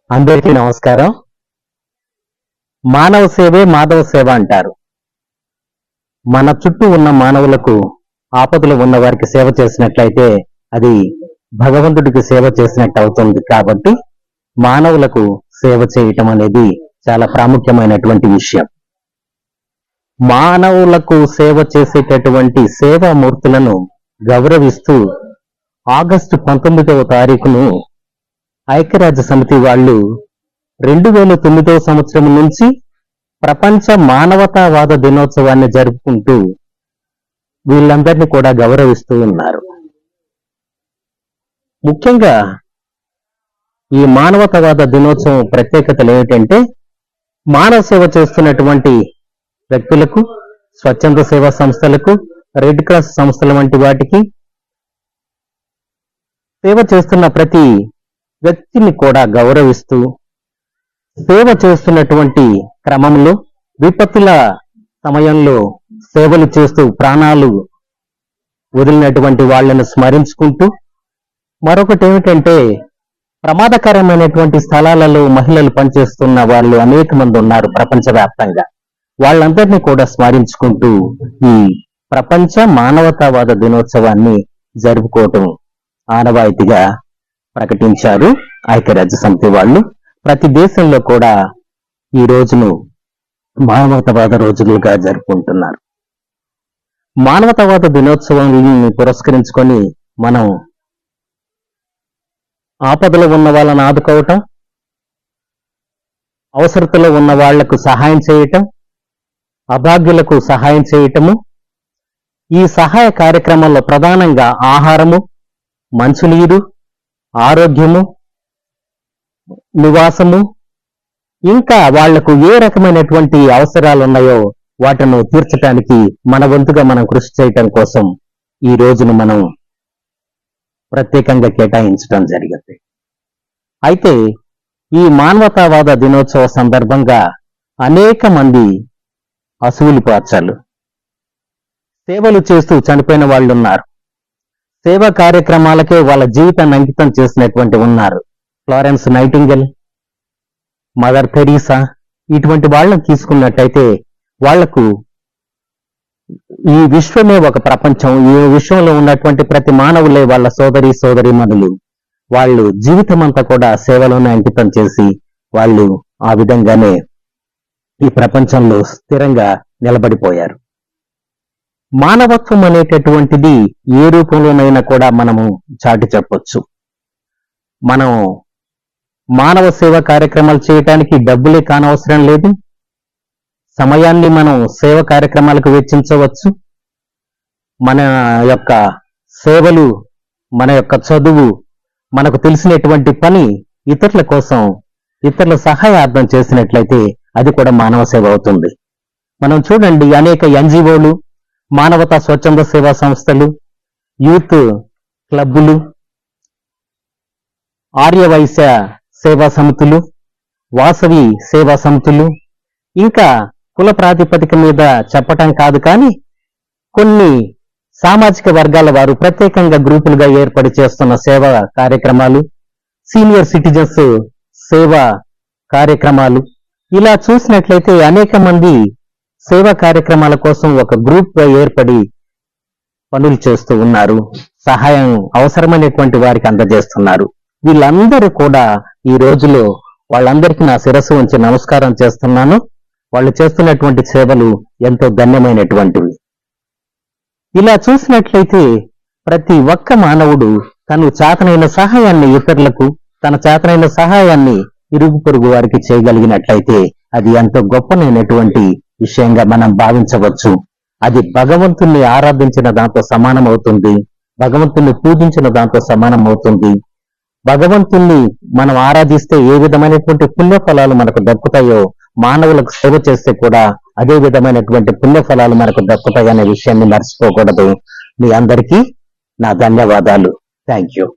అందరికీ నమస్కారం. మానవ సేవే మాధవ సేవ అంటారు. మన చుట్టూ ఉన్న మానవులకు ఆపదలో ఉన్న వారికి సేవ చేసినట్లయితే అది భగవంతుడికి సేవ చేసినట్టు అవుతుంది. కాబట్టి మానవులకు సేవ చేయటం అనేది చాలా ప్రాముఖ్యమైనటువంటి విషయం. మానవులకు సేవ చేసేటటువంటి సేవామూర్తులను గౌరవిస్తూ ఆగస్టు 19వ తారీఖును ఐక్యరాజ్య సమితి వాళ్ళు 2009వ సంవత్సరం నుంచి ప్రపంచ మానవతావాద దినోత్సవాన్ని జరుపుకుంటూ వీళ్ళందరినీ కూడా గౌరవిస్తూ ఉన్నారు. ముఖ్యంగా ఈ మానవతావాద దినోత్సవం ప్రత్యేకతలు ఏమిటంటే, మానవ సేవ చేస్తున్నటువంటి వ్యక్తులకు, స్వచ్ఛంద సేవా సంస్థలకు, రెడ్ క్రాస్ సంస్థల వంటి వాటికి, సేవ చేస్తున్న ప్రతి వ్యక్తిని కూడా గౌరవిస్తూ, సేవ చేస్తున్నటువంటి క్రమంలో విపత్తుల సమయంలో సేవలు చేస్తూ ప్రాణాలు వదిలినటువంటి వాళ్లను స్మరించుకుంటూ, మరొకటి ఏమిటంటే, ప్రమాదకరమైనటువంటి స్థలాలలో మహిళలు పనిచేస్తున్న వాళ్ళు అనేక మంది ఉన్నారు ప్రపంచవ్యాప్తంగా. వాళ్ళందరినీ కూడా స్మరించుకుంటూ ఈ ప్రపంచ మానవతావాద దినోత్సవాన్ని జరుపుకోవటం ఆనవాయితీగా ప్రకటించారు ఐక్యరాజ్య సమితి వాళ్ళు. ప్రతి దేశంలో కూడా ఈ రోజును మానవతావాద రోజులుగా జరుపుకుంటున్నారు. మానవతావాద దినోత్సవాన్ని పురస్కరించుకొని మనం ఆపదలో ఉన్న వాళ్ళని ఆదుకోవటం, అవసరతలో ఉన్న వాళ్లకు సహాయం చేయటం, అభాగ్యులకు సహాయం చేయటము, ఈ సహాయ కార్యక్రమంలో ప్రధానంగా ఆహారము, మంచినీరు, ఆరోగ్యము, నివాసము, ఇంకా వాళ్లకు ఏ రకమైనటువంటి అవసరాలు ఉన్నాయో వాటిని తీర్చడానికి మన వంతుగా మనం కృషి చేయటం కోసం ఈ రోజును మనం ప్రత్యేకంగా కేటాయించడం జరిగింది. అయితే ఈ మానవతావాద దినోత్సవ సందర్భంగా అనేక మంది అసూలు పార్చాలు సేవలు చేస్తూ చనిపోయిన వాళ్ళు ఉన్నారు. సేవా కార్యక్రమాలకే వాళ్ళ జీవితాన్ని అంకితం చేసినటువంటి ఉన్నారు. ఫ్లోరెన్స్ నైటింగేల్, మదర్ థెరీసా, ఇటువంటి వాళ్ళని తీసుకున్నట్టయితే వాళ్లకు ఈ విశ్వమే ఒక ప్రపంచం. ఈ విశ్వంలో ఉన్నటువంటి ప్రతి మానవులే వాళ్ళ సోదరీమణులు. వాళ్ళు జీవితం అంతా కూడా సేవలోనే అంకితం చేసి వాళ్ళు ఆ విధంగానే ఈ ప్రపంచంలో స్థిరంగా నిలబడిపోయారు. మానవత్వం అనేటటువంటిది ఏ రూపంలోనైనా కూడా మనము చాటి చెప్పొచ్చు. మనం మానవ సేవా కార్యక్రమాలు చేయటానికి డబ్బులే కానవసరం లేదు. సమయాన్ని మనం సేవ కార్యక్రమాలకు వెచ్చించవచ్చు. మన యొక్క సేవలు, మన యొక్క చదువు, మనకు తెలిసినటువంటి పని ఇతరుల కోసం, ఇతరుల సహాయార్థం చేసినట్లయితే అది కూడా మానవ సేవ అవుతుంది. మనం చూడండి, అనేక ఎన్జిఓలు, మానవతా స్వచ్ఛంద సేవా సంస్థలు, యూత్ క్లబ్బులు, ఆర్యవైశ్య సేవా సమితులు, వాసవి సేవా సమితులు, ఇంకా కుల ప్రాతిపదిక మీద చెప్పటం కాదు కానీ కొన్ని సామాజిక వర్గాల వారు ప్రత్యేకంగా గ్రూపులుగా ఏర్పడి చేస్తున్న సేవా కార్యక్రమాలు, సీనియర్ సిటిజన్స్ సేవా కార్యక్రమాలు, ఇలా చూసినట్లయితే అనేక మంది సేవా కార్యక్రమాల కోసం ఒక గ్రూప్ గా ఏర్పడి పనులు చేస్తూ ఉన్నారు. సహాయం అవసరమైనటువంటి వారికి అందజేస్తున్నారు. వీళ్ళందరూ కూడా ఈ రోజులో వాళ్ళందరికీ నా శిరస్సు ఉంచి నమస్కారం చేస్తున్నాను. వాళ్ళు చేస్తున్నటువంటి సేవలు ఎంతో ధన్యమైనటువంటివి. ఇలా చూసినట్లయితే ప్రతి ఒక్క మానవుడు తను చేతనైన సహాయాన్ని ఇతరులకు, తన చేతనైన సహాయాన్ని ఇరుగు పొరుగు వారికి చేయగలిగినట్లయితే అది ఎంతో గొప్పనైనటువంటి విషయంగా మనం భావించవచ్చు. అది భగవంతుణ్ణి ఆరాధించిన దాంతో సమానం అవుతుంది, భగవంతుణ్ణి పూజించిన దాంతో సమానం అవుతుంది. భగవంతుణ్ణి మనం ఆరాధిస్తే ఏ విధమైనటువంటి పుణ్యఫలాలు మనకు దక్కుతాయో, మానవులకు సేవ చేస్తే కూడా అదే విధమైనటువంటి పుణ్యఫలాలు మనకు దక్కుతాయనే విషయాన్ని మర్చిపోకూడదు. మీ అందరికీ నా ధన్యవాదాలు. Thank you.